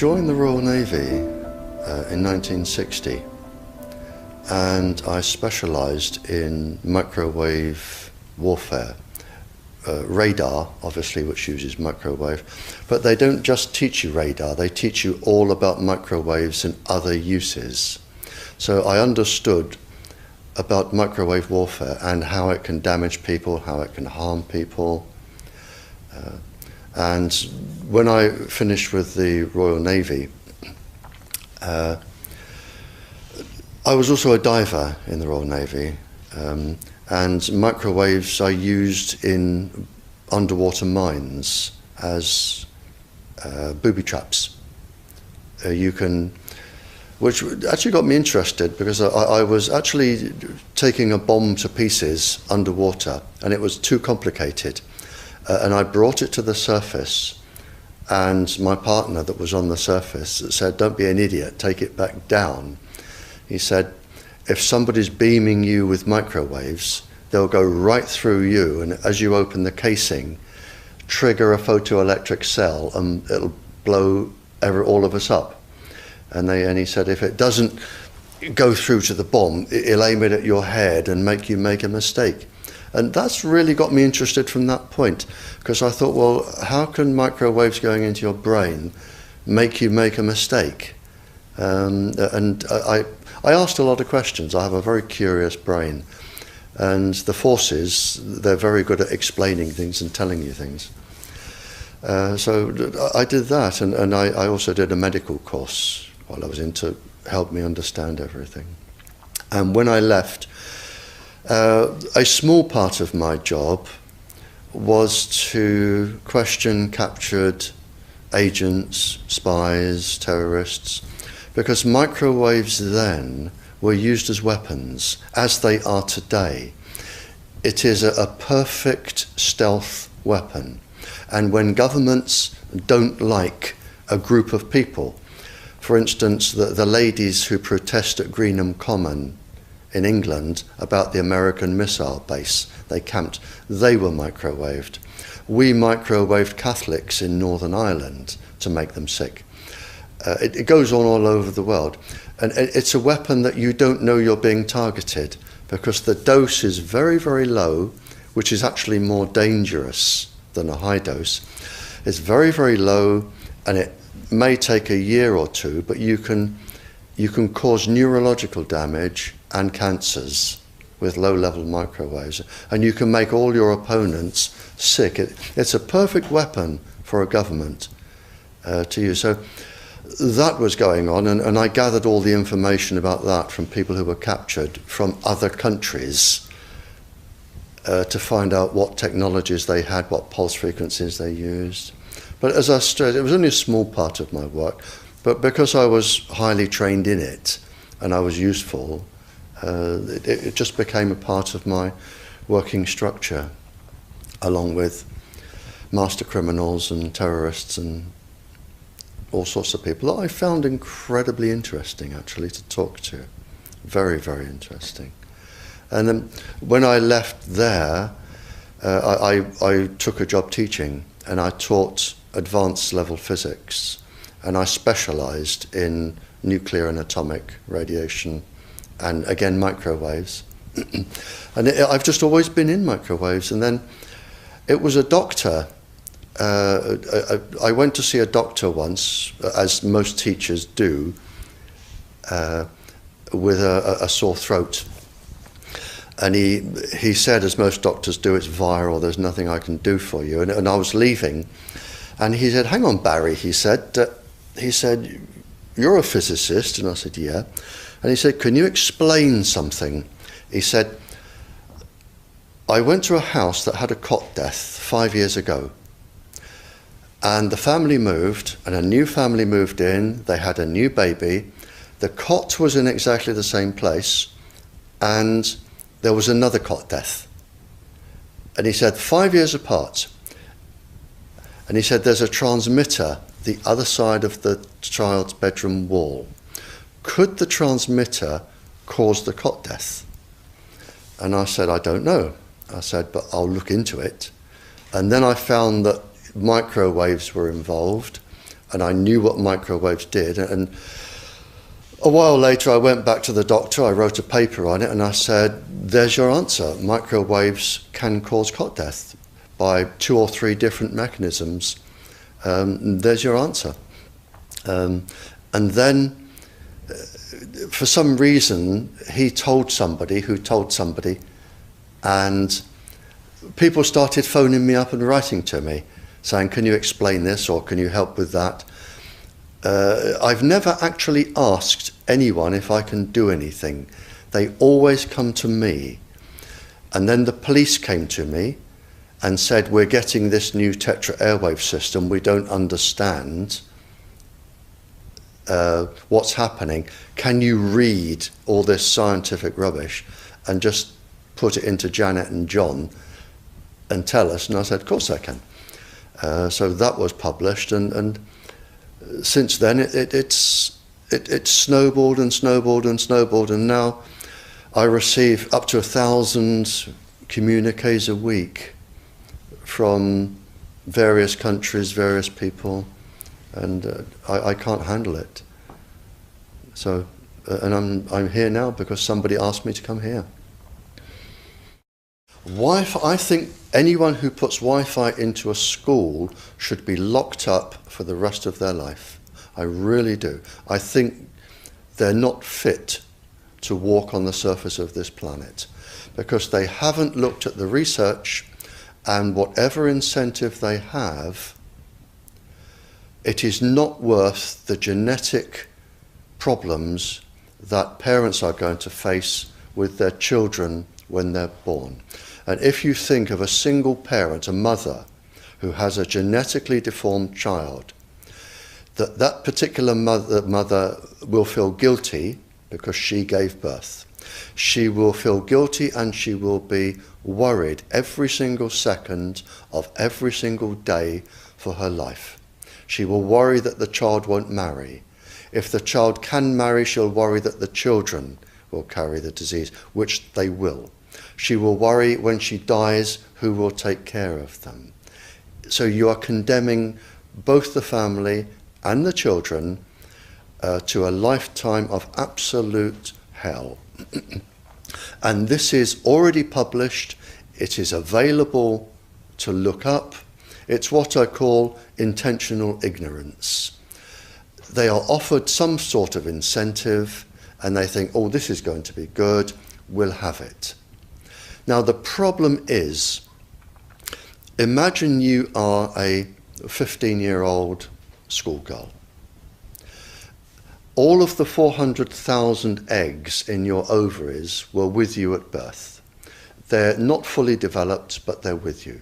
Joined the Royal Navy in 1960, and I specialised in microwave warfare. Radar, obviously, which uses microwave, but they don't just teach you radar, they teach you all about microwaves and other uses. So I understood about microwave warfare and how it can damage people, how it can harm people. And when I finished with the Royal Navy, I was also a diver in the Royal Navy, and microwaves are used in underwater mines as booby traps. Which actually got me interested, because I was actually taking a bomb to pieces underwater, and it was too complicated. And I brought it to the surface, and my partner that was on the surface said, "Don't be an idiot, take it back down." He said, "If somebody's beaming you with microwaves, they'll go right through you, and as you open the casing, trigger a photoelectric cell, and it'll blow all of us up." And he said, "If it doesn't go through to the bomb, it'll aim it at your head and make you make a mistake." And that's really got me interested from that point, because I thought, well, how can microwaves going into your brain make you make a mistake? And I asked a lot of questions. I have a very curious brain. And the forces, they're very good at explaining things and telling you things. So I did that, and I also did a medical course while I was in to help me understand everything. And when I left, a small part of my job was to question captured agents, spies, terrorists, because microwaves then were used as weapons, as they are today. It is a perfect stealth weapon. And when governments don't like a group of people, for instance, the ladies who protest at Greenham Common in England about the American missile base they camped, they were microwaved. We microwaved Catholics in Northern Ireland to make them sick. It goes on all over the world. And it's a weapon that you don't know you're being targeted, because the dose is very, very low, which is actually more dangerous than a high dose. It's very, very low, and it may take a year or two, but you can cause neurological damage and cancers with low-level microwaves, and you can make all your opponents sick. It's a perfect weapon for a government to use. So that was going on, and I gathered all the information about that from people who were captured from other countries to find out what technologies they had, what pulse frequencies they used. But as I said, it was only a small part of my work, but because I was highly trained in it and I was useful, it just became a part of my working structure, along with master criminals and terrorists and all sorts of people that I found incredibly interesting, actually, to talk to. Very, very interesting. And then when I left there, I took a job teaching, and I taught advanced level physics, and I specialized in nuclear and atomic radiation, and again microwaves. And I've just always been in microwaves. And then it was a doctor, I went to see a doctor once, as most teachers do, with a sore throat. And he said, as most doctors do, "It's viral, there's nothing I can do for you." And I was leaving, and he said, "Hang on, Barry," he said, "you're a physicist." And I said, "Yeah." And he said, "Can you explain something?" He said, "I went to a house that had a cot death 5 years ago. And the family moved, and a new family moved in. They had a new baby. The cot was in exactly the same place, and there was another cot death." And he said, 5 years apart. And he said, "There's a transmitter the other side of the child's bedroom wall. Could the transmitter cause the cot death?" And I said, "I don't know." I said, "But I'll look into it." And then I found that microwaves were involved, and I knew what microwaves did. And a while later, I went back to the doctor, I wrote a paper on it, and I said, there's your answer. Microwaves can cause cot death by 2 or 3 different mechanisms. There's your answer. And then, for some reason, he told somebody who told somebody, and people started phoning me up and writing to me, saying, can you explain this, or can you help with that? I've never actually asked anyone if I can do anything. They always come to me. And then the police came to me and said, we're getting this new Tetra airwave system, we don't understand what's happening. Can you read all this scientific rubbish and just put it into Janet and John and tell us? And I said, of course I can. So that was published, and since then it snowballed and snowballed and snowballed, and now I receive up to 1,000 communiques a week from various countries, various people, and I can't handle it. So, and I'm here now because somebody asked me to come here. Wi-Fi, I think anyone who puts Wi-Fi into a school should be locked up for the rest of their life. I really do. I think they're not fit to walk on the surface of this planet because they haven't looked at the research, and whatever incentive they have, it is not worth the genetic problems that parents are going to face with their children when they're born. And if you think of a single parent, a mother, who has a genetically deformed child, that particular mother will feel guilty because she gave birth. She will feel guilty, and she will be worried every single second of every single day for her life. She will worry that the child won't marry. If the child can marry, she'll worry that the children will carry the disease, which they will. She will worry when she dies who will take care of them. So you are condemning both the family and the children to a lifetime of absolute hell. And this is already published. It is available to look up. It's what I call intentional ignorance. They are offered some sort of incentive, and they think, oh, this is going to be good, we'll have it. Now, the problem is, imagine you are a 15-year-old schoolgirl. All of the 400,000 eggs in your ovaries were with you at birth. They're not fully developed, but they're with you.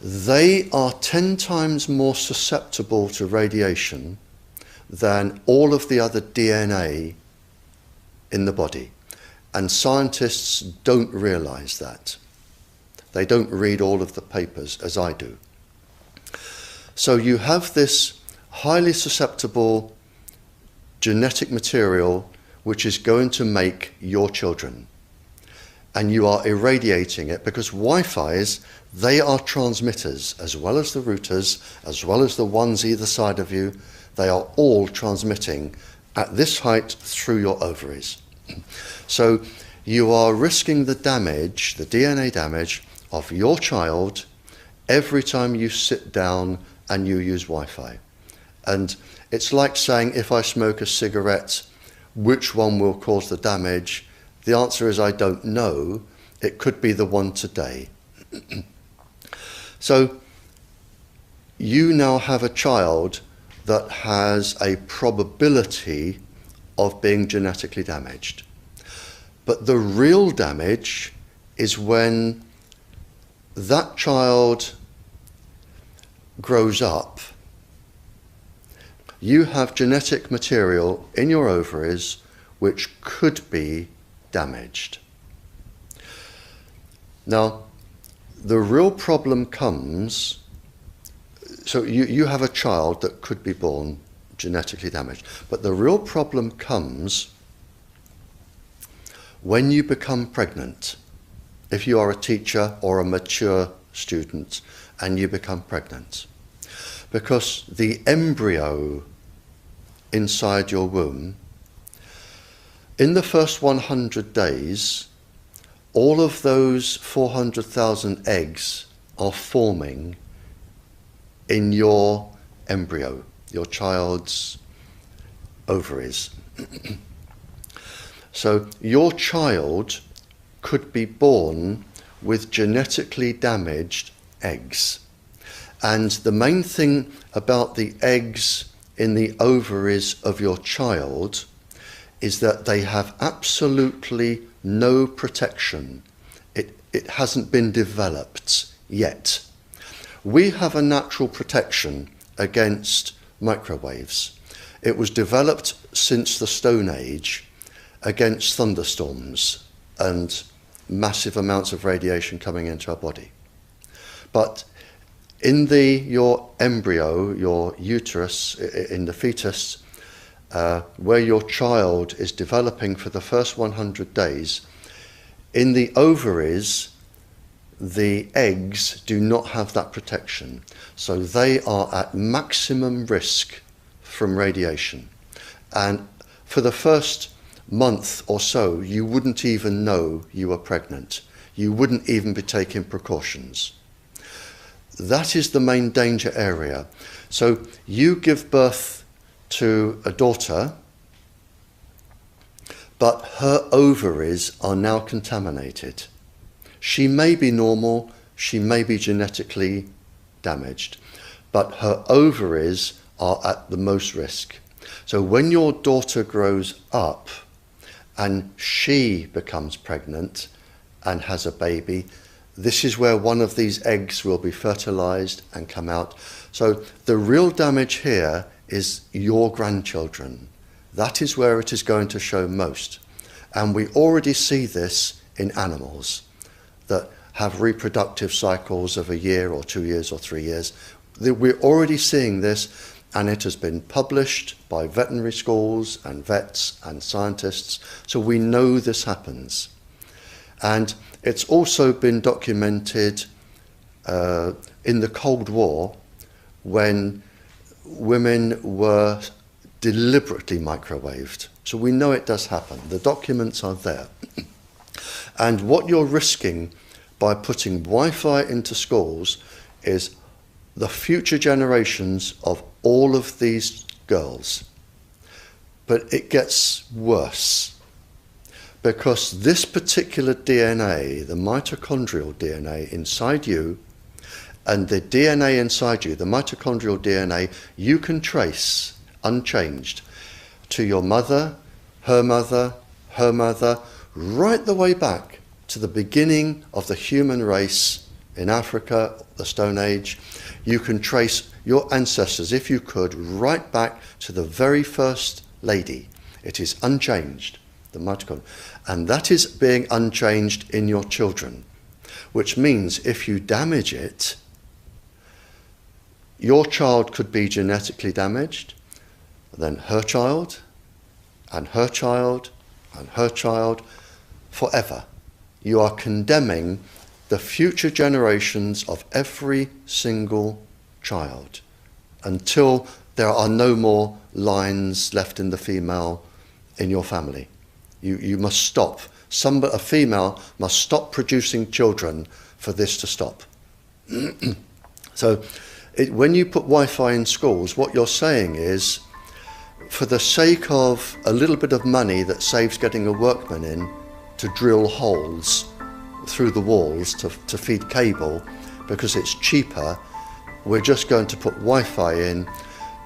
They are 10 times more susceptible to radiation than all of the other DNA in the body. And scientists don't realize that. They don't read all of the papers as I do. So you have this highly susceptible genetic material which is going to make your children. And you are irradiating it because Wi-Fi's, they are transmitters as well as the routers, as well as the ones either side of you. They are all transmitting at this height through your ovaries. So you are risking the damage, the DNA damage of your child every time you sit down and you use Wi-Fi. And it's like saying, if I smoke a cigarette, which one will cause the damage? The answer is I don't know. It could be the one today. So you now have a child that has a probability of being genetically damaged. But the real damage is when that child grows up. You have genetic material in your ovaries which could be damaged. Now, the real problem comes, so you have a child that could be born genetically damaged, but the real problem comes when you become pregnant. If you are a teacher or a mature student and you become pregnant. because the embryo inside your womb, in the first 100 days, all of those 400,000 eggs are forming in your embryo, your child's ovaries. So your child could be born with genetically damaged eggs. And the main thing about the eggs in the ovaries of your child is that they have absolutely no protection. It hasn't been developed yet. We have a natural protection against microwaves. It was developed since the Stone Age against thunderstorms and massive amounts of radiation coming into our body. But in your embryo, your uterus, in the fetus, where your child is developing for the first 100 days, in the ovaries, the eggs do not have that protection. So they are at maximum risk from radiation. And for the first month or so, you wouldn't even know you were pregnant. You wouldn't even be taking precautions. That is the main danger area. So you give birth to a daughter, but her ovaries are now contaminated. She may be normal, she may be genetically damaged, but her ovaries are at the most risk. So when your daughter grows up and she becomes pregnant and has a baby, this is where one of these eggs will be fertilized and come out. So the real damage here is your grandchildren. That is where it is going to show most. And we already see this in animals that have reproductive cycles of a year or 2 years or 3 years. We're already seeing this, and it has been published by veterinary schools and vets and scientists, so we know this happens. And it's also been documented in the Cold War, when women were deliberately microwaved. So we know it does happen. The documents are there. And what you're risking by putting Wi-Fi into schools is the future generations of all of these girls. But it gets worse, because this particular DNA, the mitochondrial DNA inside you, and the DNA inside you, the mitochondrial DNA, you can trace unchanged to your mother, her mother, her mother, right the way back to the beginning of the human race in Africa, the Stone Age. You can trace your ancestors, if you could, right back to the very first lady. It is unchanged, the mitochondria. And that is being unchanged in your children, which means if you damage it, your child could be genetically damaged, then her child, and her child, and her child, forever. You are condemning the future generations of every single child until there are no more lines left in the female in your family. You must stop. A female must stop producing children for this to stop. So when you put Wi-Fi in schools, what you're saying is, for the sake of a little bit of money that saves getting a workman in to drill holes through the walls to feed cable, because it's cheaper, we're just going to put Wi-Fi in,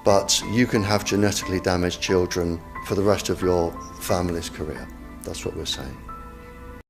but you can have genetically damaged children for the rest of your family's career. That's what we're saying.